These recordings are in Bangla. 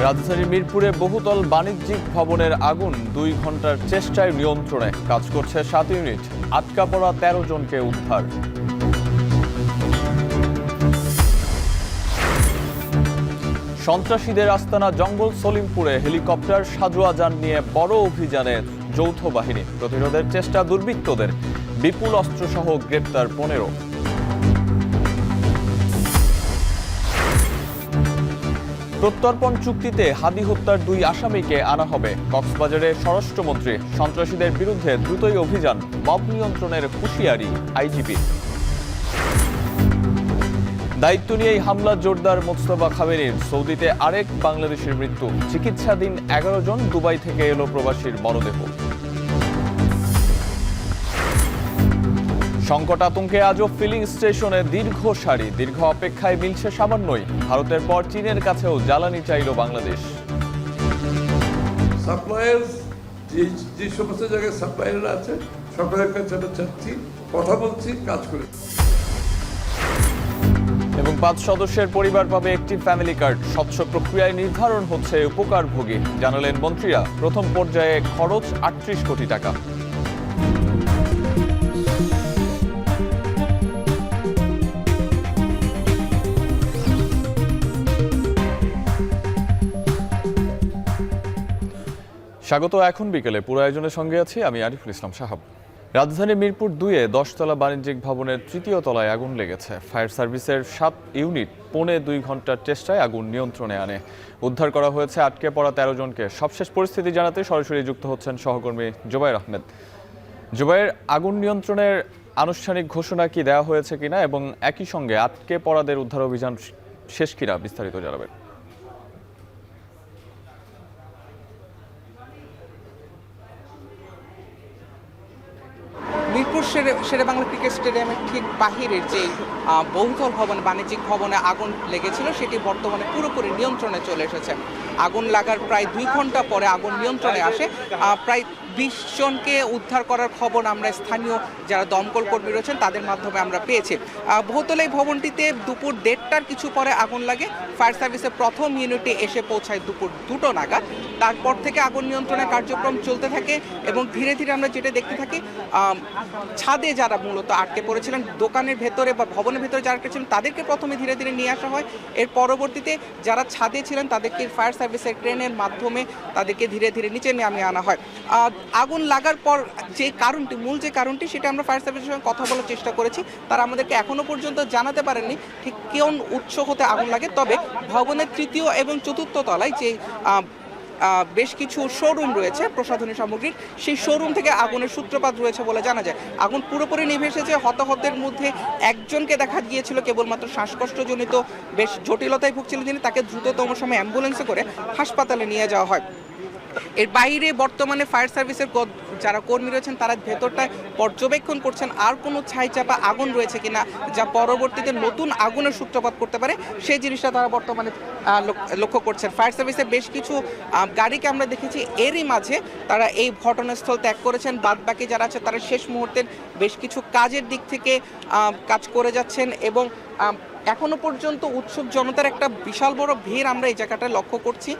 রাজধানীর মিরপুরে বহুতল বাণিজ্যিক ভবনের আগুন 2 ঘন্টার চেষ্টায় নিয়ন্ত্রণে কাজ করছে 7 ইউনিট। আটকা পড়া 13 জনকে উদ্ধার। সন্ত্রাসীদের আস্তানা জঙ্গল সলিমপুরে হেলিকপ্টার সাজোয়া যান নিয়ে বড় অভিযানে যৌথ বাহিনী। প্রতিরোধের চেষ্টা দুর্বৃত্তদের, বিপুল অস্ত্রসহ গ্রেপ্তার 15। প্রত্যর্পণ চুক্তিতে হাদি হত্যার 2 আসামিকে আনা হবে কক্সবাজারে। স্বরাষ্ট্রমন্ত্রী, সন্ত্রাসীদের বিরুদ্ধে দ্রুতই অভিযান, মব নিয়ন্ত্রণের হুঁশিয়ারি আইজিপি। দায়িত্ব নিয়েই হামলা জোরদার মোস্তফা খামেনির। সৌদিতে আরেক বাংলাদেশের মৃত্যু, চিকিৎসাধীন 11 জন। দুবাই থেকে এলো প্রবাসীর মরদেহ। সংকট আতঙ্কে আজও ফিলিং স্টেশনে দীর্ঘ সারি। দীর্ঘ অপেক্ষায় মিলছে সামান্যই। ভারতের পর চীনের কাছেও জ্বালানি চাইল বাংলাদেশ। সাপ্লায়ার যে সমস্ত জায়গায় সাপ্লায়াররা আছে সকলের কাছে চাচ্ছি, কথা বলছি, কাজ করে। এবং 5 সদস্যের পরিবার পাবে একটি ফ্যামিলি কার্ড। স্বচ্ছ প্রক্রিয়ায় নির্ধারণ হচ্ছে উপকারভোগী, জানালেন মন্ত্রীরা। প্রথম পর্যায়ে খরচ 38 কোটি টাকা। স্বাগত। এখন বিকেলে পুরো আয়োজনের সঙ্গে আছি আমি আরিফুল ইসলাম সাহাব। রাজধানীর মিরপুর 2-এ 10তলা বাণিজ্যিক ভবনের 3য় তলায় আগুন লেগেছে। ফায়ার সার্ভিসের 7 ইউনিট 2.25 ঘন্টার চেষ্টায় আগুন নিয়ন্ত্রণে আনে। উদ্ধার করা হয়েছে আটকে পড়া 13 জনকে। সবশেষ পরিস্থিতি জানাতে সরাসরি যুক্ত হচ্ছেন সহকর্মী জুবায়ের আহমেদ। জুবায়ের, আগুন নিয়ন্ত্রণের আনুষ্ঠানিক ঘোষণা কি দেওয়া হয়েছে কিনা এবং একই সঙ্গে আটকে পড়াদের উদ্ধার অভিযান শেষ কিনা বিস্তারিত জানাবেন। মিরপুর শেরেবাংলা ক্রিকেট স্টেডিয়ামের ঠিক বাহিরের যে বহুতল ভবন, বাণিজ্যিক ভবনে আগুন লেগেছিল সেটি বর্তমানে পুরোপুরি নিয়ন্ত্রণে চলে এসেছে। আগুন লাগার প্রায় 2 ঘন্টা পরে আগুন নিয়ন্ত্রণে আসে। প্রায় 20 জনকে উদ্ধার করার খবর আমরা স্থানীয় যারা দমকল কর্মী রয়েছেন তাদের মাধ্যমে আমরা পেয়েছি। বহুতল এই ভবনটিতে দুপুর 1:30টার কিছু পরে আগুন লাগে। ফায়ার সার্ভিসের প্রথম ইউনিটে এসে পৌঁছায় দুপুর 2টো নাগাদ। তারপর থেকে আগুন নিয়ন্ত্রণের কার্যক্রম চলতে থাকে এবং ধীরে ধীরে আমরা যেটা দেখতে থাকি, ছাদে যারা মূলত আটকে পড়েছিলেন, দোকানের ভেতরে বা ভবনের ভেতরে যারা আটকে ছিলেন তাদেরকে প্রথমে ধীরে ধীরে নিয়ে আসা হয়। এর পরবর্তীতে যারা ছাদে ছিলেন তাদেরকে ফায়ার সার্ভিসের ক্রেনের মাধ্যমে তাদেরকে ধীরে ধীরে নিচে নামিয়ে আনা হয়। আগুন লাগার পর যে কারণটি, মূল যে কারণটি, সেটা আমরা ফায়ার সার্ভিসের সঙ্গে কথা বলার চেষ্টা করেছি। তারা আমাদেরকে এখনো পর্যন্ত জানাতে পারেননি ঠিক কোন উৎস হতে আগুন লাগে। তবে ভবনের 3য় এবং 4র্থ তলায় যে বেশ কিছু শোরুম রয়েছে প্রসাধনী সামগ্রীর, সেই শোরুম থেকে আগুনের সূত্রপাত রয়েছে বলে জানা যায়। আগুন পুরোপুরি নিভে এসেছে। হতাহতের মধ্যে একজনকে দেখা গিয়েছিল কেবলমাত্র শ্বাসকষ্টজনিত বেশ জটিলতায় ভুগছিলেন যিনি, তাকে দ্রুততম সময় অ্যাম্বুলেন্সে করে হাসপাতালে নিয়ে যাওয়া হয়। এর বাইরে বর্তমানে ফায়ার সার্ভিসের যারা কর্মী রয়েছেন তারা ভেতরটায় পর্যবেক্ষণ করছেন আর কোনো ছাইচাপা আগুন রয়েছে কিনা যা পরবর্তীতে নতুন আগুনের সূত্রপাত করতে পারে, সেই জিনিসটা তারা বর্তমানে লক্ষ্য করছেন। ফায়ার সার্ভিসের বেশ কিছু গাড়িকে আমরা দেখেছি, এরই মাঝে তারা এই ঘটনাস্থল ত্যাগ করেছেন। বাদ বাকি যারা আছে তারা শেষ মুহূর্তের বেশ কিছু কাজের দিক থেকে কাজ করে যাচ্ছেন এবং এখনো পর্যন্ত উৎসুক জনতার একটা বিশাল বড় ভিড় আমরা এই জায়গাটায় লক্ষ্য করছি।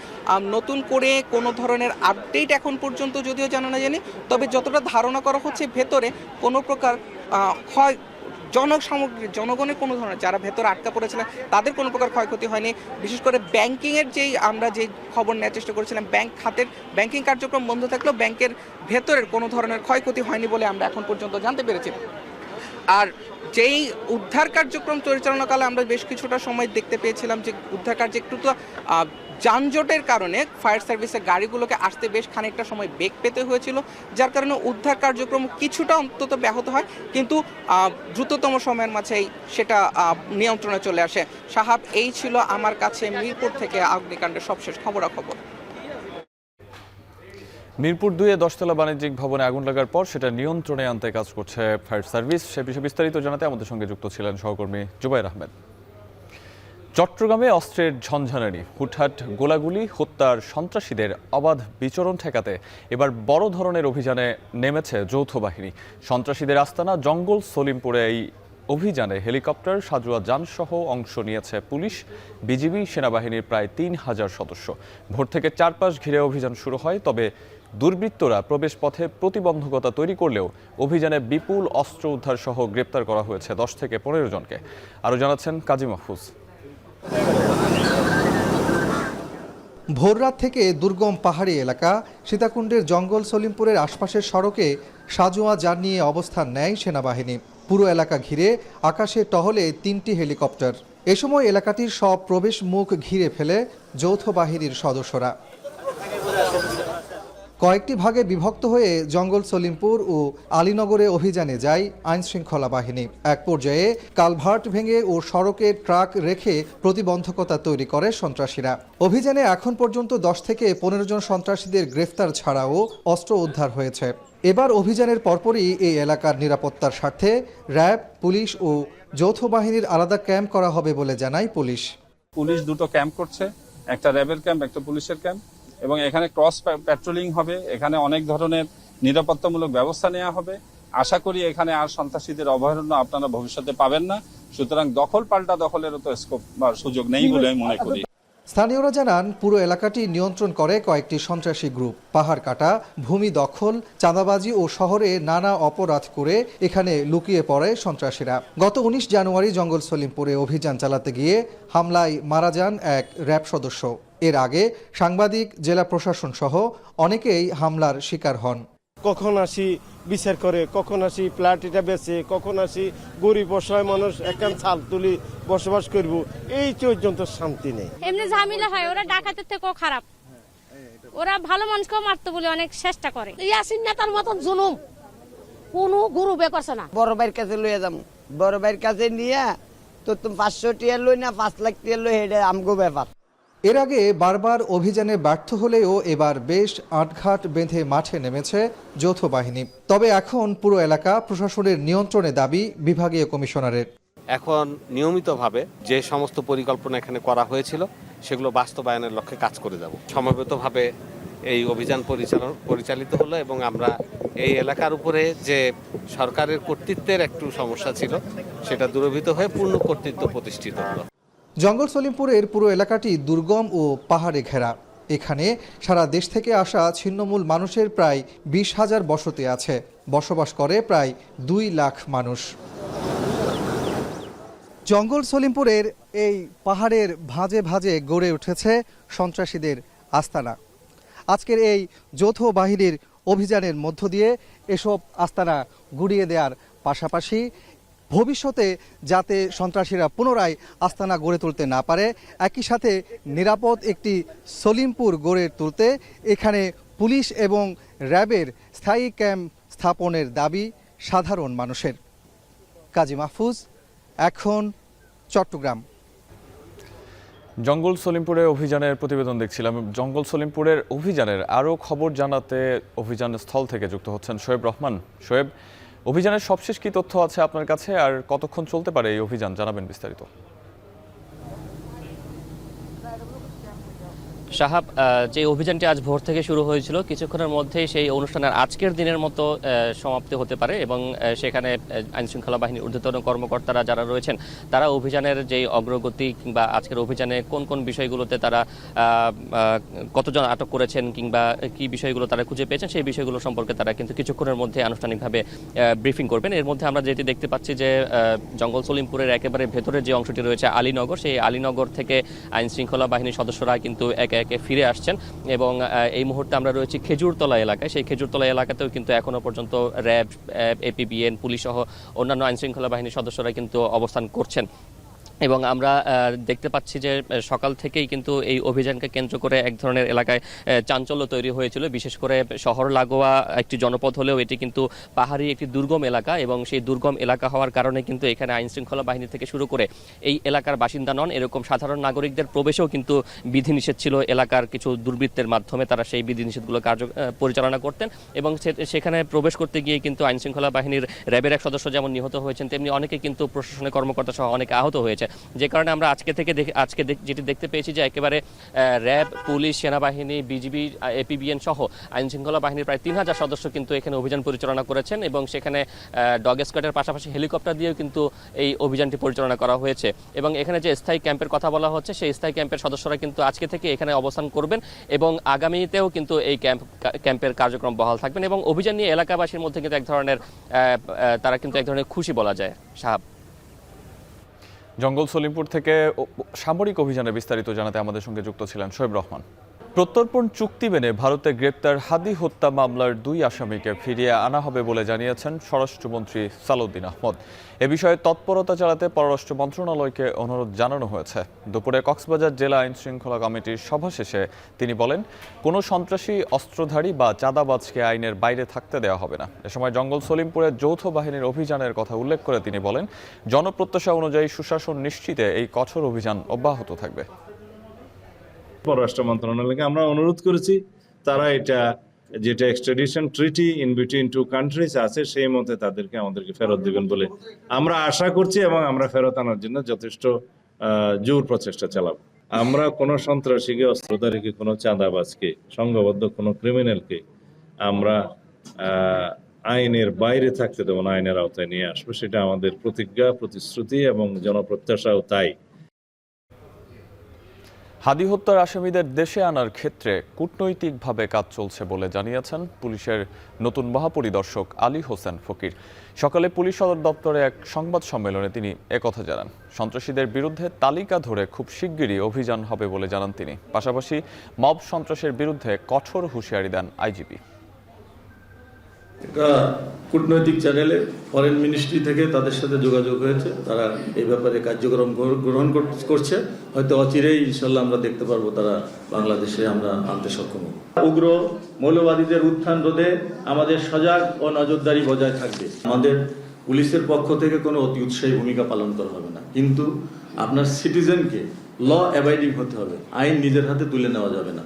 নতুন করে কোনো ধরনের আপডেট এখন পর্যন্ত যদিও জানা না জানি, তবে যতটা ধারণা করা হচ্ছে ভেতরে কোনো প্রকার জনগণের কোনো ধরনের, যারা ভেতরে আটকা পড়েছিলেন তাদের কোনো প্রকার ক্ষয়ক্ষতি হয়নি। বিশেষ করে ব্যাংকিংয়ের আমরা যে খবর নেওয়ার চেষ্টা করেছিলাম, ব্যাংকিং কার্যক্রম বন্ধ থাকলেও ব্যাংকের ভেতরের কোনো ধরনের ক্ষয়ক্ষতি হয়নি বলে আমরা এখন পর্যন্ত জানতে পেরেছি। আর যেই উদ্ধার কার্যক্রম পরিচালনাকালে আমরা বেশ কিছুটা সময় দেখতে পেয়েছিলাম যে উদ্ধার কার্য একটু তো যানজটের কারণে ফায়ার সার্ভিসের গাড়িগুলোকে আসতে বেশ খানিকটা সময় বেগ পেতে হয়েছিল, যার কারণে উদ্ধার কার্যক্রম কিছুটা অন্তত ব্যাহত হয়, কিন্তু দ্রুততম সময়ের মাঝেই সেটা নিয়ন্ত্রণে চলে আসে। সাহাব, এই ছিল আমার কাছে মিরপুর থেকে অগ্নিকাণ্ডের সবশেষ খবরাখবর। মিরপুর 2-এ 10তলা বাণিজ্যিক ভবনে আগুন লাগার পর সেটা নিয়ন্ত্রণে আনতে কাজ করছে ফায়ার সার্ভিস। সে বিষয়ে বিস্তারিত জানাতে আমাদের সঙ্গে যুক্ত ছিলেন সহকর্মী জুবায়ের আহমেদ। চট্টগ্রামে অস্ত্রের ঝনঝনানি, হুটহাট গোলাগুলি, হত্যার সন্ত্রাসীদের অবাধ বিচরণ ঠেকাতে এবার বড় ধরনের অভিযানে নেমেছে যৌথ বাহিনী। সন্ত্রাসীদের আস্তানা জঙ্গল সলিমপুরে এই অভিযানে হেলিকপ্টার, সাজোয়া যানসহ অংশ নিয়েছে পুলিশ, বিজিবি, সেনাবাহিনীর প্রায় ৩,০০০ সদস্য। ভোর থেকে চারপাশ ঘিরে অভিযান শুরু হয়। তবে দুর্বৃত্তরা প্রবেশ পথে প্রতিবন্ধকতা তৈরি করলেও অভিযানে বিপুল অস্ত্র উদ্ধার সহ গ্রেপ্তার করা হয়েছে 10 থেকে 15 জনকে। আরও জানাচ্ছেন কাজী মাহফুজ। ভোররাত থেকে দুর্গম পাহাড়ি এলাকা সীতাকুণ্ডের জঙ্গল সলিমপুরের আশপাশের সড়কে সাজোয়া যান নিয়ে অবস্থান নেয় সেনাবাহিনী। পুরো এলাকা ঘিরে আকাশে টহলে 3টি হেলিকপ্টার। এ সময় এলাকাটির সব প্রবেশ মুখ ঘিরে ফেলে যৌথ বাহিনীর সদস্যরা। কয়েকটি ভাগে বিভক্ত হয়ে জঙ্গল সলিমপুর ও আলীনগরে অভিযানে যায় আইনশৃঙ্খলা বাহিনী। এক পর্যায়ে কালভার্ট ভেঙে ও সড়কে ট্রাক রেখে প্রতিবন্ধকতা তৈরি করে সন্ত্রাসীরা। অভিযানে এখন পর্যন্ত 10 থেকে 15 জন সন্ত্রাসীদের গ্রেফতার ছাড়াও অস্ত্র উদ্ধার হয়েছে। এবার অভিযানের পরপরই এই এলাকার নিরাপত্তার স্বার্থে র্যাব, পুলিশ ও যৌথ বাহিনীর আলাদা ক্যাম্প করা হবে বলে জানায় পুলিশ। পুলিশ দুটো ক্যাম্প করছে, একটা র্যাবের ক্যাম্প, একটা পুলিশের ক্যাম্প, এবং এখানে ক্রস প্যাট্রোলিং হবে। এখানে অনেক ধরনের নিরাপত্তামূলক ব্যবস্থা নেওয়া হবে। আশা করি এখানে আর সন্ত্রাসীদের অভয়ারণ্য আপনারা ভবিষ্যতে পাবেন না। সুতরাং দখল পাল্টা দখলেরও তো স্কোপ বা সুযোগ নেই বলে আমি মনে করি। স্থানীয়রা জানান, পুরো এলাকাটি নিয়ন্ত্রণ করে কয়েকটি সন্ত্রাসী গ্রুপ। পাহাড় কাটা, ভূমি দখল, চাঁদাবাজি ও শহরে নানা অপরাধ করে এখানে লুকিয়ে পড়ে সন্ত্রাসীরা। গত 19 জানুয়ারি জঙ্গল সলিমপুরে অভিযান চালাতে গিয়ে হামলায় মারা যান এক র্যাব সদস্য। এর আগে সাংবাদিক, জেলা প্রশাসন সহ অনেকেই হামলার শিকার হন। কখন আসি বিচার করে, কখন আসি প্লাটিটা বেচে, কখন আসি গরিব অসহায় মানুষ একখান ছাল তুলি বসবাস করব, এই পর্যন্ত শান্তি নেই। এমনি ঝামেলা হয়, ওরা ডাকাতের থেকেও খারাপ, ওরা ভালো মানুষকেও মারতে বলে অনেক চেষ্টা করে। ইয়াসিন নেতার মতন জুলুম কোনো গুরু করছে না। বড় ভাইয়ের কাছে লইয়া যাবো, বড় ভাইয়ের কাছে নিয়ে তো তুমি 500 টিয়া লই না 5 লাখ টিয়া লই, এটা আমগো ব্যাপার। এর আগে বারবার অভিযানে ব্যর্থ হলেও এবার বেশ আটঘাট বেঁধে মাঠে নেমেছে যৌথ বাহিনী। তবে এখন পুরো এলাকা প্রশাসনের নিয়ন্ত্রণে দাবি বিভাগীয় কমিশনারের। এখন নিয়মিতভাবে যে সমস্ত পরিকল্পনা এখানে করা হয়েছিল সেগুলো বাস্তবায়নের লক্ষ্যে কাজ করে যাব। সমবেতভাবে এই অভিযান পরিচালিত হলো এবং আমরা এই এলাকার উপরে যে সরকারের কর্তৃত্বের একটু সমস্যা ছিল সেটা দূরীভূত হয়ে পূর্ণ কর্তৃত্ব প্রতিষ্ঠিত হলো। জঙ্গল সলিমপুরের পুরো এলাকাটি দুর্গম ও পাহাড়ে ঘেরা। এখানে সারা দেশ থেকে আসা ছিন্নমূল মানুষের প্রায় 20,000 বসতি আছে। বসবাস করে প্রায় 2 লাখ মানুষ। জঙ্গল সলিমপুরের এই পাহাড়ের ভাঁজে ভাঁজে গড়ে উঠেছে সন্ত্রাসীদের আস্তানা। আজকের এই যৌথ বাহিনীর অভিযানের মধ্য দিয়ে এসব আস্তানা গুড়িয়ে দেওয়ার পাশাপাশি ভবিষ্যতে যাতে সন্ত্রাসীরা পুনরায় আস্তানা গড়ে তুলতে না পারে, একই সাথে নিরাপদ একটি সলিমপুর গড়ে তুলতে এখানে পুলিশ এবং র্যাবের স্থায়ী ক্যাম্প স্থাপনের দাবি সাধারণ মানুষের। কাজী মাহফুজ, এখন চট্টগ্রাম। জঙ্গল সলিমপুরে অভিযানের প্রতিবেদন দেখছিলাম। জঙ্গল সলিমপুরের অভিযানের আরও খবর জানাতে অভিযান স্থল থেকে যুক্ত হচ্ছেন শোয়েব রহমান। শোয়েব, অভিযানের সবশেষ কি তথ্য আছে আপনার কাছে, আর কতক্ষণ চলতে পারে এই অভিযান, জানাবেন বিস্তারিত। সাহাব, যে অভিযানটি আজ ভোর থেকে শুরু হয়েছিল কিছুক্ষণের মধ্যেই সেই অনুষ্ঠানের আজকের দিনের মতো সমাপ্তি হতে পারে এবং সেখানে আইনশৃঙ্খলা বাহিনীর ঊর্ধ্বতন কর্মকর্তারা যারা রয়েছেন তারা অভিযানের যে অগ্রগতি কিংবা আজকের অভিযানে কোন কোন বিষয়গুলোতে তারা কতজন আটক করেছেন কিংবা কি বিষয়গুলো তারা খুঁজে পেয়েছেন সেই বিষয়গুলো সম্পর্কে তারা কিন্তু কিছুক্ষণের মধ্যে আনুষ্ঠানিকভাবে ব্রিফিং করবেন। এর মধ্যে আমরা যেটি দেখতে পাচ্ছি যে জঙ্গল সলিমপুরের একেবারে ভেতরের যে অংশটি রয়েছে আলীনগর, সেই আলীনগর থেকে আইনশৃঙ্খলা বাহিনীর সদস্যরা কিন্তু একে ফিরে আসছেন এবং এই মুহূর্তে আমরা রয়েছি খেজুরতলা এলাকায়। সেই খেজুরতলা এলাকাতেও কিন্তু এখনো পর্যন্ত র্যাব, এপিবিএন, পুলিশ সহ অন্যান্য আইনশৃঙ্খলা বাহিনীর সদস্যরা কিন্তু অবস্থান করছেন এবং আমরা দেখতে পাচ্ছি যে সকাল থেকেই কিন্তু এই অভিযানকে কেন্দ্র করে এক ধরনের এলাকায় চাঞ্চল্য তৈরি হয়েছিল। বিশেষ করে শহর লাগোয়া একটি জনপদ হলেও এটি কিন্তু পাহাড়ি একটি দুর্গম এলাকা এবং সেই দুর্গম এলাকা হওয়ার কারণে কিন্তু এখানে আইনশৃঙ্খলা বাহিনী থেকে শুরু করে এই এলাকার বাসিন্দা নন এরকম সাধারণ নাগরিকদের প্রবেশেও কিন্তু বিধিনিষেধ ছিল। এলাকার কিছু দুর্বৃত্তের মাধ্যমে তারা সেই বিধিনিষেধগুলো পরিচালনা করতেন এবং সেখানে প্রবেশ করতে গিয়ে কিন্তু আইনশৃঙ্খলা বাহিনীর র্যাবের এক সদস্য যেমন নিহত হয়েছেন তেমনি অনেকে কিন্তু প্রশাসনিক কর্মকর্তা সহ অনেকে আহত হয়েছে। যে কারণে আমরা আজকে যেটি দেখতে পেয়েছি যে একেবারে র্যাব, পুলিশ, সেনাবাহিনী, বিজিবি, এপিবিএন সহ আইনশৃঙ্খলা বাহিনীর প্রায় 3000 সদস্য কিন্তু এখানে অভিযান পরিচালনা করেছেন এবং সেখানে ডগ স্কোয়াডের পাশাপাশি হেলিকপ্টার দিয়েও কিন্তু এই অভিযানটি পরিচালনা করা হয়েছে। এবং এখানে যে স্থায়ী ক্যাম্পের কথা বলা হচ্ছে সেই স্থায়ী ক্যাম্পের সদস্যরা কিন্তু আজকে থেকে এখানে অবস্থান করবেন এবং আগামীতেও কিন্তু এই ক্যাম্পের কার্যক্রম বহাল থাকবেন এবং অভিযান নিয়ে এলাকাবাসীর মধ্যে কিন্তু তারা কিন্তু এক ধরনের খুশি বলা যায়। সাহাব, জঙ্গল সলিমপুর থেকে সামরিক অভিযানে বিস্তারিত জানাতে আমাদের সঙ্গে যুক্ত ছিলেন শোয়েব রহমান। প্রত্যর্পণ চুক্তি মেনে ভারতে গ্রেপ্তার হাদি হত্যা মামলার 2 আসামিকে ফিরিয়ে আনা হবে বলে জানিয়েছেন স্বরাষ্ট্রমন্ত্রী সালাউদ্দিন আহমদ। এ বিষয়ে তৎপরতা চালাতে পররাষ্ট্র মন্ত্রণালয়কে অনুরোধ জানানো হয়েছে। দুপুরে কক্সবাজার জেলা আইন শৃঙ্খলা কমিটির সভা শেষে তিনি বলেন, কোনো সন্ত্রাসী, অস্ত্রধারী বা চাঁদাবাজকে আইনের বাইরে থাকতে দেওয়া হবে না। এ সময় জঙ্গল সলিমপুরে যৌথ বাহিনীর অভিযানের কথা উল্লেখ করে তিনি বলেন, জনপ্রত্যাশা অনুযায়ী সুশাসন নিশ্চিতে এই কঠোর অভিযান অব্যাহত থাকবে। পররাষ্ট্র মন্ত্রণালয়কে আমরা অনুরোধ করেছি তারা এটা যেটা extradition treaty in between 2 countries আছে সেই মতে আমাদেরকে ফেরত দিবেন বলে আমরা আশা করছি এবং আমরা ফেরত আনার জন্য যথেষ্ট জোর প্রচেষ্টা চালাবো। আমরা কোনো সন্ত্রাসীকে, অস্ত্রধারীকে, কোনো চাঁদাবাজকে, সংঘবদ্ধ কোনো ক্রিমিনালকে আমরা আইনের বাইরে থাকতে দেবো না, আইনের আওতায় নিয়ে আসবো। সেটা আমাদের প্রতিজ্ঞা, প্রতিশ্রুতি এবং জনপ্রত্যাশাও তাই। হাদি হত্যার আসামিদের দেশে আনার ক্ষেত্রে কূটনৈতিকভাবে কাজ চলছে বলে জানিয়েছেন পুলিশের নতুন মহাপরিদর্শক আলী হোসেন ফকির। সকালে পুলিশ সদর দপ্তরে এক সংবাদ সম্মেলনে তিনি একথা জানান। সন্ত্রাসীদের বিরুদ্ধে তালিকা ধরে খুব শিগগিরই অভিযান হবে বলে জানান তিনি। পাশাপাশি মব সন্ত্রাসের বিরুদ্ধে কঠোর হুঁশিয়ারি দেন আইজিপি। একটা কূটনৈতিক চ্যানেলে ফরেন মিনিস্ট্রি থেকে তাদের সাথে যোগাযোগ হয়েছে, তারা এই ব্যাপারে কার্যক্রম গ্রহণ করছে। হয়তো অচিরেই ইনশাল্লাহ আমরা দেখতে পারবো তারা বাংলাদেশে আমরা আনতে সক্ষম হব। উগ্র মৌলবাদীদের উত্থান রোধে আমাদের সজাগ ও নজরদারি বজায় থাকবে। আমাদের পুলিশের পক্ষ থেকে কোনো অতি উৎসাহী ভূমিকা পালন করা হবে না, কিন্তু আপনার সিটিজেনকে ল অ্যাবাইডিং হতে হবে, আইন নিজের হাতে তুলে নেওয়া যাবে না।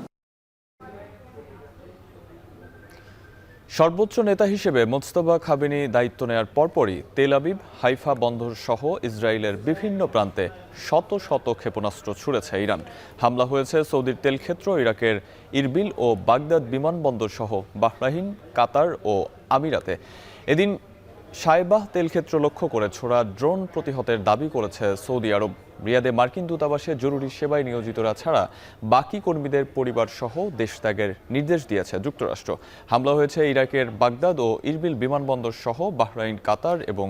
সর্বোচ্চ নেতা হিসেবে মোজতবা খামেনি দায়িত্ব নেয়ার পরপরই তেল আবিব, হাইফা বন্দর সহ ইসরায়েলের বিভিন্ন প্রান্তে শত শত ক্ষেপণাস্ত্র ছুড়েছে ইরান। হামলা হয়েছে সৌদির তেলক্ষেত্র, ইরাকের ইরবিল ও বাগদাদ বিমানবন্দর সহ বাহরাইন, কাতার ও আমিরাতে। এদিন সায়বাহ তেলক্ষেত্র লক্ষ্য করে ছোড়া ড্রোন প্রতিহতের দাবি করেছে সৌদি আরব। রিয়াদে মার্কিন দূতাবাসে জরুরি সেবায় নিয়োজিতরা ছাড়া বাকি কর্মীদের পরিবার সহ দেশ ত্যাগের নির্দেশ দিয়েছে যুক্তরাষ্ট্র। হামলা হয়েছে ইরাকের বাগদাদ ও ইরবিল বিমানবন্দর সহ বাহরাইন, কাতার এবং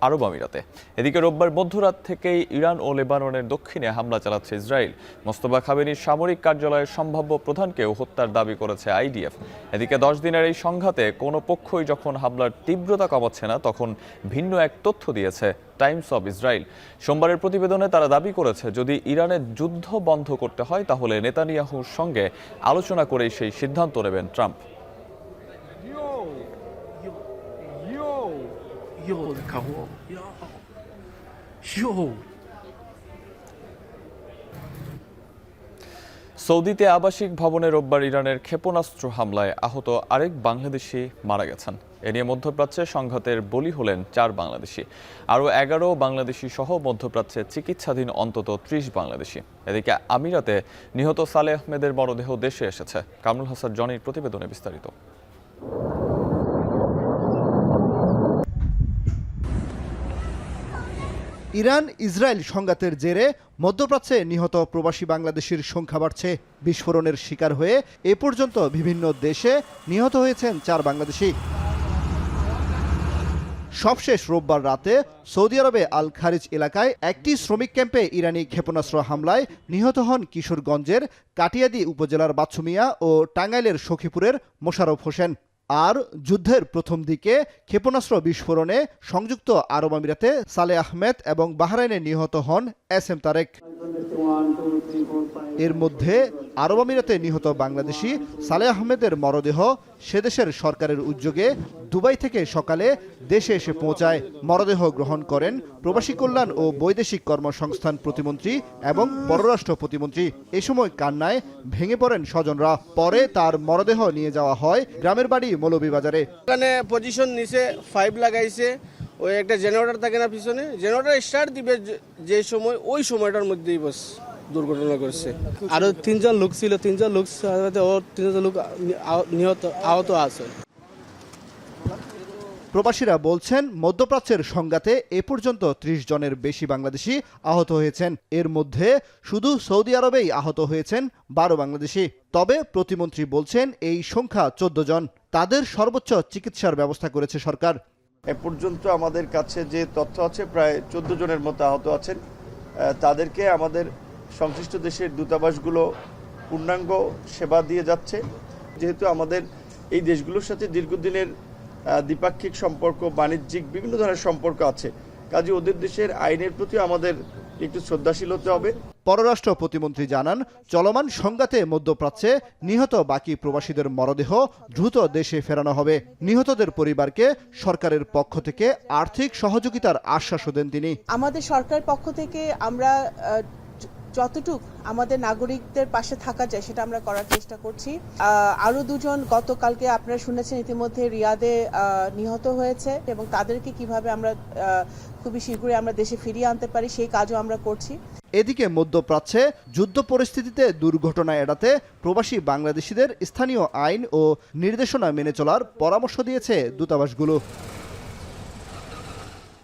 আরব আমিরাতে। এদিকে রোববার মধ্যরাত থেকেই ইরান ও লেবাননের দক্ষিণে হামলা চালাচ্ছে ইসরায়েল। মোজতবা খামেনির সামরিক কার্যালয়ের সম্ভাব্য প্রধানকেও হত্যার দাবি করেছে আইডিএফ। এদিকে 10 দিনের এই সংঘাতে কোনো পক্ষই যখন হামলার তীব্রতা কমাচ্ছে না, তখন ভিন্ন এক তথ্য দিয়েছে টাইমস অব ইসরায়েল। সোমবারের প্রতিবেদনে তারা দাবি করেছে, যদি ইরানের যুদ্ধ বন্ধ করতে হয় তাহলে নেতানিয়াহুর সঙ্গে আলোচনা করেই সেই সিদ্ধান্ত নেবেন ট্রাম্প। সৌদিতে আবাসিক ভবনে রোববার ইরানের ক্ষেপণাস্ত্র হামলায় আহত আরেক বাংলাদেশি মারা গেছেন। এ নিয়ে মধ্যপ্রাচ্যে সংঘাতের বলি হলেন 4 বাংলাদেশি। আরও 11 বাংলাদেশি সহ মধ্যপ্রাচ্যে চিকিৎসাধীন অন্তত 30 বাংলাদেশি। এদিকে আমিরাতে নিহত সালেহ আহমেদের মরদেহ দেশে এসেছে। কামরুল হাসান জনির প্রতিবেদনে বিস্তারিত। ইরান ইসরায়েল সংঘাতের জেরে মধ্যপ্রাচ্যে নিহত প্রবাসী বাংলাদেশির সংখ্যা বাড়ছে। বিস্ফোরণের শিকার হয়ে এ পর্যন্ত বিভিন্ন দেশে নিহত হয়েছেন 4 বাংলাদেশি। সবশেষ রোববার রাতে সৌদি আরবে আল খারিজ এলাকায় একটি শ্রমিক ক্যাম্পে ইরানি ক্ষেপণাস্ত্র হামলায় নিহত হন কিশোরগঞ্জের কাটিয়াদি উপজেলার বাচ্চু মিয়া ও টাঙ্গাইলের সখীপুরের মোশাররফ হোসেন। আর যুদ্ধের প্রথম দিকে ক্ষেপণাস্ত্র বিস্ফোরণে সংযুক্ত আরব আমিরাতে সালেহ আহমেদ এবং বাহরাইনে নিহত হন SM তারেক। এর মধ্যে আরব আমিরাতে নিহত বাংলাদেশি সালেহ আহমেদের মরদেহ সেদেশের সরকারের উদ্যোগে দুবাই থেকে সকালে দেশে এসে পৌঁছায়। মরদেহ গ্রহণ করেন প্রবাসী কল্যাণ ও বৈদেশিক কর্মসংস্থান প্রতিমন্ত্রী এবং পররাষ্ট্র প্রতিমন্ত্রী। এ সময় কান্নায় ভেঙে পড়েন স্বজনরা। পরে তার মরদেহ নিয়ে যাওয়া হয় গ্রামের বাড়ি মৌলভীবাজারে। এখানে পজিশন নিচে 5 লাগাইছে, ওই একটা জেনারেটর থাকে না পিছনে, জেনারেটর স্টার্ট দিবে যে সময়, ওই সময়টার মধ্যেই বাস দুর্ঘটনা করছে। আরো 3 জন লোক ছিল, 3 জন লোক ওর 3 জন লোক আহত আছে। প্রবাসীরা বলছেন মধ্যপ্রাচ্যের সংঘাতে এ পর্যন্ত 30 জনের বেশি বাংলাদেশি আহত হয়েছেন। এর মধ্যে শুধু সৌদি আরবেই আহত হয়েছেন 12 বাংলাদেশি। তবে প্রতিমন্ত্রী বলছেন এই সংখ্যা 14 জন। তাদের সর্বোচ্চ চিকিৎসার ব্যবস্থা করেছে সরকার। এ পর্যন্ত আমাদের কাছে যে তথ্য আছে প্রায় 14 জনের মতো আহত আছেন। তাদেরকে আমাদের সংশ্লিষ্ট দেশের দূতাবাসগুলো পূর্ণাঙ্গ সেবা দিয়ে যাচ্ছে। যেহেতু আমাদের এই দেশগুলোর সাথে দীর্ঘদিনের দ্বিপাক্ষিক সম্পর্ক, বাণিজ্যিক বিভিন্ন ধরনের সম্পর্ক আছে, কাজে ওদের দেশের আইনের প্রতি আমাদের একটু শ্রদ্ধাশীল হতে হবে। পররাষ্ট্র প্রতিমন্ত্রী জানান, চলমান সংঘাতে মধ্যপ্রাচ্যে নিহত বাকি প্রবাসীদের মরদেহ দ্রুত দেশে ফেরানো হবে। নিহতদের পরিবারকে সরকারের পক্ষ থেকে আর্থিক সহযোগিতার আশ্বাসও দেন তিনি। আমাদের সরকারের পক্ষ থেকে আমরা যতটুক আমাদের নাগরিকদের পাশে থাকা যায় সেটা আমরা করার চেষ্টা করছি। আরো 2 জন গতকালকে আপনারা শুনেছেন ইতিমধ্যে রিয়াদে নিহত হয়েছে, এবং তাদেরকে কিভাবে আমরা খুবই শীঘ্রই আমরা দেশে ফিরিয়ে আনতে পারি সেই কাজও আমরা করছি। এদিকে মধ্যপ্রাচ্যে যুদ্ধ পরিস্থিতিতে দুর্ঘটনা এড়াতে প্রবাসী বাংলাদেশিদের স্থানীয় আইন ও নির্দেশনা মেনে চলার পরামর্শ দিয়েছে দূতাবাসগুলো।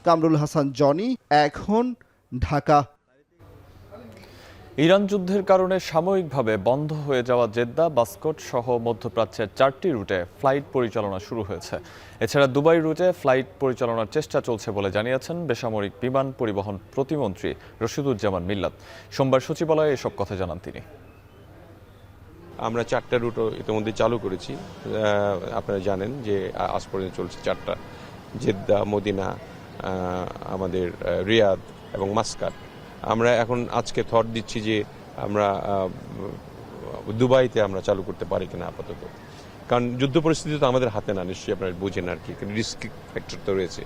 কামরুল হাসান, জনি, এখন, ঢাকা। ইরান যুদ্ধের কারণে সাময়িকভাবে বন্ধ হয়ে যাওয়া জেদ্দা, বাস্কট সহ মধ্যপ্রাচ্যের 4টি রুটে ফ্লাইট পরিচালনা শুরু হয়েছে। এছাড়া দুবাই রুটে ফ্লাইট পরিচালনার চেষ্টা চলছে বলে জানিয়েছেন বেসামরিক বিমান পরিবহন প্রতিমন্ত্রী রশিদুজ্জামান মিল্লাত। সোমবার সচিবালয়ে এসব কথা জানান তিনি। আমরা 4টা রুটও ইতিমধ্যে চালু করেছি। আপনারা জানেন যে আজ পর্যন্ত চলছে 4টা, জেদ্দা, মদিনা, আমাদের রিয়াদ এবং মাস্কাট। আমরা এখন আজকে থট দিচ্ছি যে আমরা দুবাইতে আমরা চালু করতে পারি কিনা আপাতত, কারণ যুদ্ধ পরিস্থিতি তো আমাদের হাতে না, নিশ্চয়ই আপনারা বুঝেন আর কি, রিস্ক ফ্যাক্টর তো রয়েছে।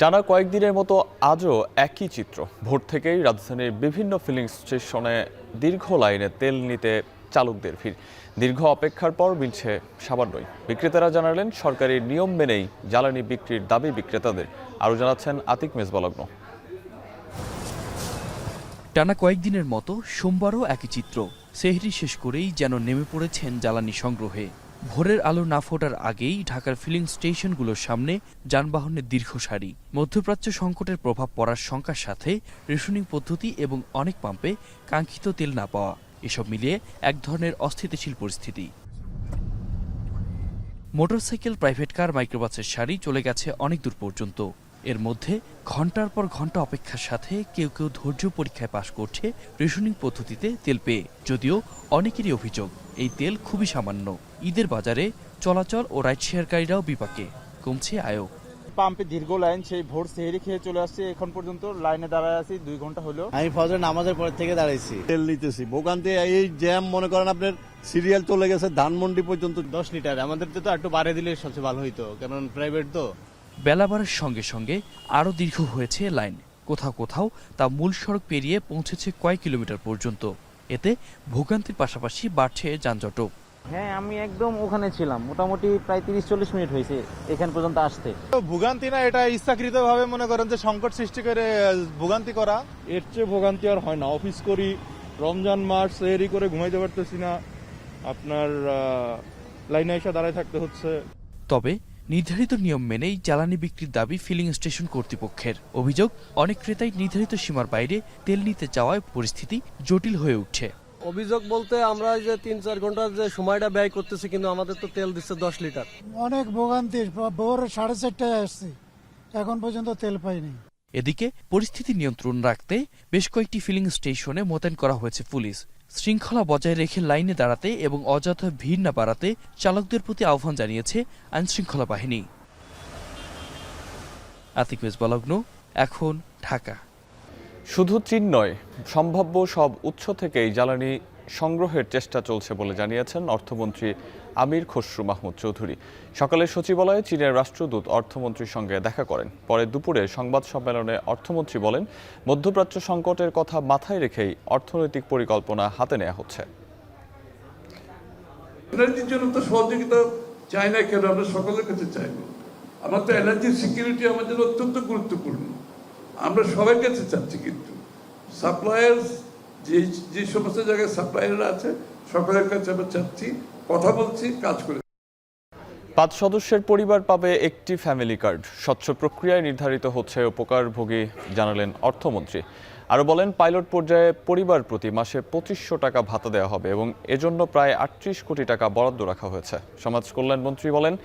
টানা কয়েকদিনের মতো আজও একই চিত্র। ভোর থেকেই রাজধানীর বিভিন্ন ফিলিং স্টেশনে দীর্ঘ লাইনে তেল নিতে চালকদের ভিড়। দীর্ঘ অপেক্ষার পর মিলছে সামান্যই। বিক্রেতারা জানালেন সরকারি নিয়ম মেনেই জ্বালানি বিক্রির দাবি বিক্রেতাদের। আরও জানাচ্ছেন আতিক মেজবালগ্ন। টানা কয়েকদিনের মতো সোমবারও একই চিত্র। সেহরি শেষ করেই যেন নেমে পড়েছেন জ্বালানি সংগ্রহে। ভোরের আলো না ফোটার আগেই ঢাকার ফিলিং স্টেশনগুলোর সামনে যানবাহনের দীর্ঘ সারি। মধ্যপ্রাচ্য সংকটের প্রভাব পড়ার শঙ্কার সাথে রেশনিং পদ্ধতি এবং অনেক পাম্পে কাঙ্ক্ষিত তেল না পাওয়া, এসব মিলিয়ে এক ধরনের অস্থিতিশীল পরিস্থিতি। মোটরসাইকেল, প্রাইভেট কার, মাইক্রোবাসের সারি চলে গেছে অনেক দূর পর্যন্ত। এর মধ্যে ঘন্টার পর ঘন্টা অপেক্ষার সাথে কেউ কেউ ধৈর্য পরীক্ষায় পাশ করছে রেশনিং পদ্ধতিতে তেল পেয়ে। যদিও অনেকেরই অভিযোগ এই তেল খুবই সামান্য। ঈদের বাজারে চলাচল ও রাইড শেয়ারকারীরাও বিপাকে, কমছে আয়ও। পাম্পে দীর্ঘ লাইন, সেই ভোর সেহরি খেয়ে চলে আসছে, এখন পর্যন্ত লাইনে দাঁড়ায় আছি 2 ঘন্টা হলো। আমি ফজর নামাজের পর থেকে দাঁড়াইছি, তেল নিতেছি। ভোগান্তি এই জ্যাম, মনে করেন আপনার সিরিয়াল চলে গেছে ধানমন্ডি পর্যন্ত। 10 লিটার আমাদের তো একটু বাড়িয়ে দিলে সবচেয়ে ভালো হইতো, কারণ প্রাইভেট তো। বেলা বাড়ার সঙ্গে সঙ্গে আরও দীর্ঘ হয়েছে লাইন। কোথাও কোথাও তা মূল সড়ক পেরিয়ে পৌঁছেছে কয়েক কিলোমিটার পর্যন্ত। এতে ভোগান্তির পাশাপাশি বাড়ছে যানজটও। হ্যাঁ, আমি একদম ওখানে ছিলাম, মোটামুটি প্রায় 30-40 মিনিট হয়েছে এখান পর্যন্ত আসতে। ভোগান্তি না, এটা ইচ্ছাকৃত ভাবে মনে করেন যে সংকট সৃষ্টি করে ভোগান্তি করা। এর চেয়ে ভোগান্তি আর হয় না। অফিস করি, রমজান মাস, সেহরি করে ঘুমাইতে পারতেছি না, আপনার লাইনে এসে দাঁড়ায় থাকতে হচ্ছে। তবে নির্ধারিত নিয়ম মেনেই জ্বালানি বিক্রির দাবি ফিলিং স্টেশন কর্তৃপক্ষের। অভিযোগ, অনেক ক্রেতাই নির্ধারিত সীমার বাইরে তেল নিতে যাওয়ায় পরিস্থিতি জটিল হয়ে উঠছে। অভিযোগ বলতে আমরা যে 3-4 ঘন্টা যে সময়টা ব্যয় করতেছি, কিন্তু আমাদের তো তেল দিচ্ছে 10 লিটার। অনেক ভোগান্তি। ভোর 4:30টায় আসছি, এখন পর্যন্ত তেল পাইনি। এদিকে পরিস্থিতি নিয়ন্ত্রণ রাখতে বেশ কয়েকটি ফিলিং স্টেশনে মোতায়েন করা হয়েছে পুলিশ। শৃঙ্খলা বজায় রেখে লাইনে দাঁড়াতে এবং অযথা ভিড় না বাড়াতে চালকদের প্রতি আহ্বান জানিয়েছে আইনশৃঙ্খলা বাহিনী। আতিক মেজবালগ্ন, এখন, ঢাকা। শুধু চীন নয়, সম্ভাব্য সব উৎস থেকেই জ্বালানি সংগ্রহের চেষ্টা চলছে বলে জানিয়েছেন অর্থমন্ত্রী আমির খসরু মাহমুদ চৌধুরী। সকালে সচিবালয়ে চীনের রাষ্ট্রদূত অর্থমন্ত্রীর সঙ্গে দেখা করেন। পরে দুপুরে সংবাদ সম্মেলনে অর্থমন্ত্রী বলেন, মধ্যপ্রাচ্য সংকটের কথা মাথায় রেখেই অর্থনৈতিক পরিকল্পনা হাতে নেওয়া হচ্ছে। এনার্জির জন্য তো সহযোগিতা চাই না কেন, আমরা সকলের কাছে চাইব। আমার তো এনার্জি সিকিউরিটি আমাদের অত্যন্ত গুরুত্বপূর্ণ। আমরা সবার কাছে চাচ্ছি, কিন্তু সাপ্লায়ার্স যে সমস্ত জায়গায় সাপ্লায়াররা আছে সকলের কাছে আমরা চাচ্ছি, কথা বলছি, কাজ করে। 5 সদস্যের পরিবার পাবে একটি ফ্যামিলি কার্ড। স্বচ্ছ প্রক্রিয়ায় নির্ধারিত হচ্ছে উপকারভোগী, জানালেন অর্থমন্ত্রী। আরও বলেন, পাইলট পর্যায়ে পরিবার প্রতি মাসে 2500 টাকা ভাতা দেওয়া হবে এবং এজন্য প্রায় 38 কোটি টাকা বরাদ্দ রাখা হয়েছে। সমাজ কল্যাণমন্ত্রী বলেন,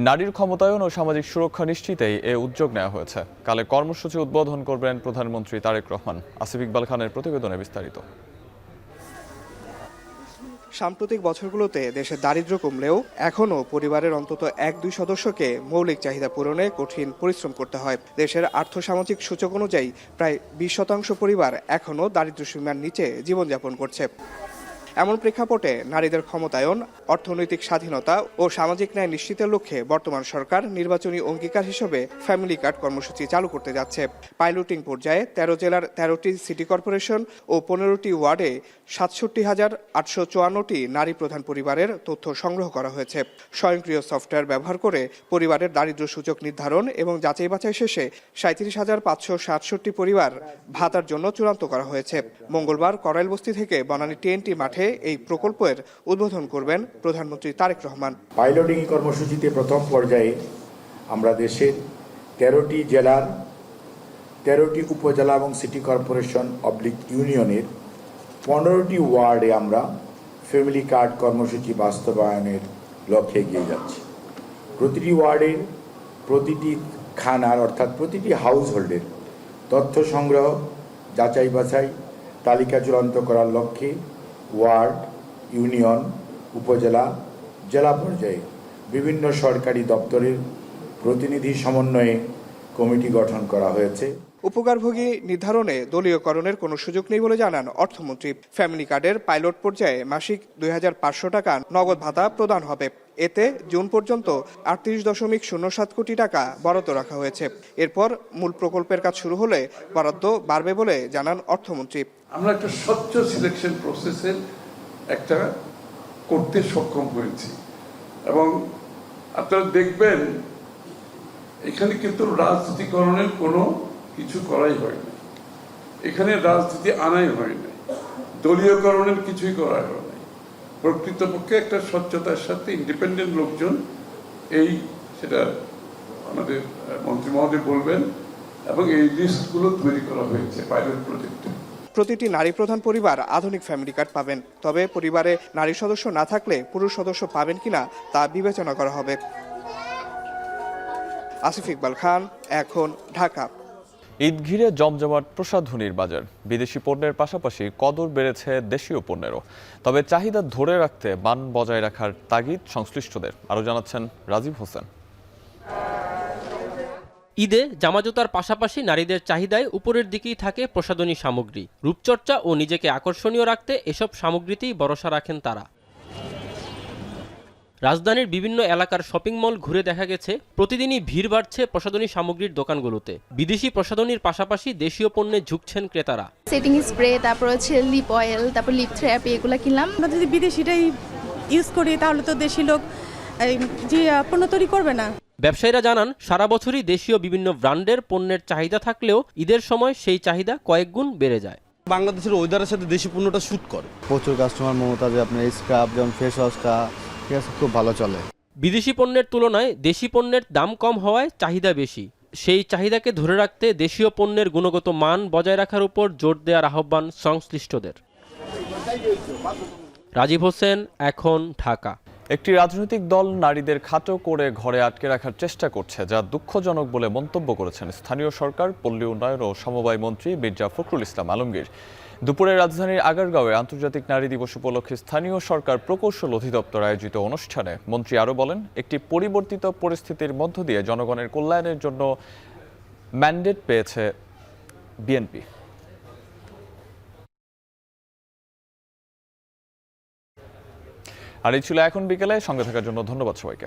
নারীর ক্ষমতায়ন ও সামাজিক সুরক্ষা নিশ্চিতেই এ উদ্যোগ নেওয়া হয়েছে। কালে কর্মসূচি উদ্বোধন করবেন প্রধানমন্ত্রী তারেক রহমান। আসিফ ইকবাল খানের প্রতিবেদনে বিস্তারিত। সাম্প্রতিক বছরগুলোতে দেশে দারিদ্র্য কমলেও এখনও পরিবারের অন্তত 1-2 সদস্যকে মৌলিক চাহিদা পূরণে কঠিন পরিশ্রম করতে হয়। দেশের আর্থসামাজিক সূচক অনুযায়ী প্রায় 20% পরিবার এখনও দারিদ্র্য সীমার নিচে জীবনযাপন করছে। এমন প্রেক্ষাপটে নারীদের ক্ষমতায়ন, অর্থনৈতিক স্বাধীনতা ও সামাজিক ন্যায় নিশ্চিতের লক্ষ্যে বর্তমান সরকার নির্বাচনী অঙ্গীকার হিসেবে ফ্যামিলি কার্ড কর্মসূচি চালু করতে যাচ্ছে। পাইলটিং পর্যায়ে 13 জেলার 13টি সিটি কর্পোরেশন ও 15টি ওয়ার্ডে 67,854টি নারী প্রধান পরিবারের তথ্য সংগ্রহ করা হয়েছে। স্বয়ংক্রিয় সফটওয়্যার ব্যবহার করে পরিবারের দারিদ্র্য সূচক নির্ধারণ এবং যাচাই বাছাই শেষে 37,567 পরিবার ভাতার জন্য চূড়ান্ত করা হয়েছে। মঙ্গলবার করাইলবস্তি থেকে বনানী TNT মাঠে এই প্রকল্পের উদ্বোধন করবেন প্রধানমন্ত্রী তারেক রহমান। পাইলটিং কর্মসূচিতে প্রথম পর্যায়ে আমরা দেশের 13টি জেলার 13টি উপজেলা এবং সিটি কর্পোরেশন ইউনিয়নের 15টি ওয়ার্ডে আমরা ফ্যামিলি কার্ড কর্মসূচি বাস্তবায়নের লক্ষ্যে এগিয়ে যাচ্ছি। প্রতিটি ওয়ার্ডের প্রতিটি খানার অর্থাৎ প্রতিটি হাউস হোল্ডের তথ্য সংগ্রহ, যাচাই বাছাই, তালিকা চূড়ান্ত করার লক্ষ্যে ওয়ার্ড, ইউনিয়ন, উপজেলা, জেলা পর্যায়ে বিভিন্ন সরকারি দপ্তরের প্রতিনিধি সমন্বয়ে কমিটি গঠন করা হয়েছে। উপকারভোগী নির্ধারণে দলীয়করণের কোনো সুযোগ নেই বলে জানান অর্থমন্ত্রী। ফ্যামিলি কার্ডের পাইলট পর্যায়ে মাসিক 2500 টাকা নগদ ভাতা প্রদান হবে। এতে জুন পর্যন্ত 38.07 কোটি টাকা বরাদ্দ রাখা হয়েছে। এরপর মূল প্রকল্পের কাজ শুরু হলে বরাদ্দ বাড়বে বলে জানান অর্থমন্ত্রী। আমরা একটা স্বচ্ছ সিলেকশন প্রসেসের একটা করতে সক্ষম হয়েছি এবং আপনারা দেখবেন এখানে কিন্তু রাজনীতিকরণের কোনো কিছু করাই হয়নি, এখানে রাজনীতি আনাই হয়নি, দলীয়করণের কিছুই করা হয়নি। প্রকৃতপক্ষে একটা স্বচ্ছতার সাথে ইন্ডিপেন্ডেন্ট লোকজন সেটা আমাদের মন্ত্রী মহোদয় বলবেন এবং এই লিস্টগুলো তৈরি করা হয়েছে পাইলট প্রজেক্টে। প্রতিটি নারী প্রধান পরিবার আধুনিক ফ্যামিলি কার্ড পাবেন, তবে পরিবারে নারী সদস্য না থাকলে পুরুষ সদস্য পাবেন কিনা তা বিবেচনা করা হবে। আসিফ ইকবাল খান, এখন, ঢাকা। ঈদ ঘিরে জমজমাট প্রসাধনীর বাজার। বিদেশি পণ্যের পাশাপাশি কদর বেড়েছে দেশীয় পণ্যেরও। তবে চাহিদা ধরে রাখতে মান বজায় রাখার তাগিদ সংশ্লিষ্টদের। আরও জানাচ্ছেন রাজীব হোসেন। ঈদে জামাজুতার পাশাপাশি নারীদের চাহিদায় উপরের দিকেই থাকে প্রসাধনী সামগ্রী। রূপচর্চা ও নিজেকে আকর্ষণীয় রাখতে এসব সামগ্রীতেই ভরসা রাখেন তারা। রাজধানীর বিভিন্ন এলাকার শপিং মল ঘুরে দেখা গেছে প্রতিদিনই ভিড় বাড়ছে প্রসাধনী সামগ্রীর দোকানগুলোতে। বিদেশি প্রসাধনীর পাশাপাশি দেশীয় পণ্যে ঝুঁকছেন ক্রেতারা। সেটিং স্প্রে, তারপর হচ্ছে লিপ অয়েল, তারপর লিপ থেরাপি, এগুলো কিনলাম। আমরা যদি বিদেশিটাই ইউজ করি তাহলে তো দেশি লোক যে পণ্য তৈরি করবে না। ব্যবসায়ীরা জানান, সারা বছরই দেশীয় বিভিন্ন ব্র্যান্ডের পণ্যের চাহিদা থাকলেও ঈদের সময় সেই চাহিদা কয়েক গুণ বেড়ে যায়। বাংলাদেশের ওয়েদারের সাথে দেশি পণ্যটা শুট করে। প্রচুর কাস্টমার মমতাজে আপনার স্ক্রাব যেমন ফেস ওয়াশটা ঠিক আছে, খুব ভালো চলে। বিদেশি পণ্যের তুলনায় দেশি পণ্যের দাম কম হওয়ায় চাহিদা বেশি। সেই চাহিদাকে ধরে রাখতে দেশীয় পণ্যের গুণগত মান বজায় রাখার উপর জোর দেওয়ার আহ্বান সংশ্লিষ্টদের। রাজীব হোসেন, এখন, ঢাকা। একটি রাজনৈতিক দল নারীদের খাটো করে ঘরে আটকে রাখার চেষ্টা করছে, যা দুঃখজনক বলে মন্তব্য করেছেন স্থানীয় সরকার, পল্লী উন্নয়ন ও সমবায় মন্ত্রী মির্জা ফখরুল ইসলাম আলমগীর। দুপুরে রাজধানীর আগারগাঁওয়ে আন্তর্জাতিক নারী দিবস উপলক্ষে স্থানীয় সরকার প্রকৌশল অধিদপ্তর আয়োজিত অনুষ্ঠানে মন্ত্রী আরও বলেন, একটি পরিবর্তিত পরিস্থিতির মধ্য দিয়ে জনগণের কল্যাণের জন্য ম্যান্ডেট পেয়েছে বিএনপি। আর এই ছিল এখন বিকেলে। সঙ্গে থাকার জন্য ধন্যবাদ সবাইকে।